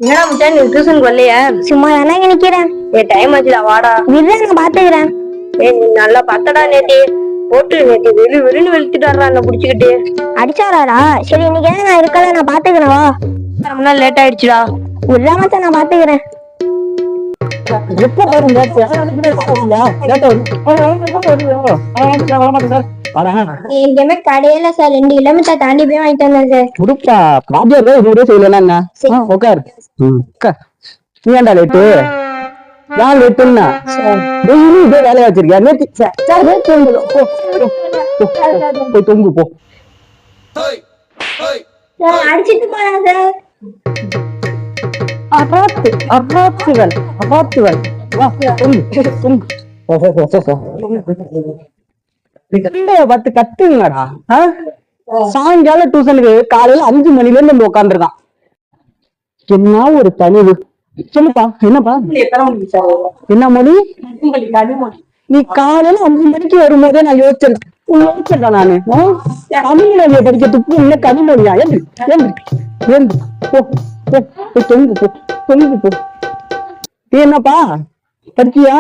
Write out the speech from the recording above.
என்னடா முச்சா நீ டியூஷனுக்கு வரலையா? சும்மா தானே நிக்கிறேன். டைம் ஆச்சுடா வாடா. விடுறா, நான் பாத்துக்கிறேன். நீ நல்லா பார்த்தடா நேத்தி போட்டு நேத்தி வெளின்னு வெளுத்துட்டு வர்றா என்ன புடிச்சுக்கிட்டு. அடிச்சாராடா? சரி, இன்னைக்கு ஏன் நான் இருக்கல, நான் பாத்துக்கிறேன். வா. ரொம்ப நாள் லேட் ஆயிடுச்சுடா. விடுறா மச்சான், நான் பாத்துக்கிறேன். எங்கேயுமே கடையில சார் 2 கிலோமீட்டர் தாண்டி போய் வாங்கிட்டு வந்தேன் சார். குடுப்பா பாஜர் இதுவரை செய்யலன்னா என்ன? உட்கார். நீ ஏன்டா லேட்டு? யார் லேட்டுன்னா டெய்லி இதே வேலையா வச்சிருக்கியா? நேத்து போய் தொங்கு போ. சார் அடிச்சிட்டு போறேன் சார். பத்து கத்துங்கடா. சாயங்காலம் டியூஷனுக்கு காலையில 5 மணில இருந்து நம்ம உட்காந்துருக்கான். என்ன ஒரு தனிவு. சொல்லுப்பா, என்னப்பா? என்ன மொழி? நீ காலையில 5 மணிக்கு வரும்போதே நான் யோசிச்சிருக்கேன் நானு. தமிழ் மொழியை படிக்கிறதுக்கு இன்னும் கனிமொழியா? ஏந்து போ தொங்கு போ. நீ என்னப்பா படிக்கியா?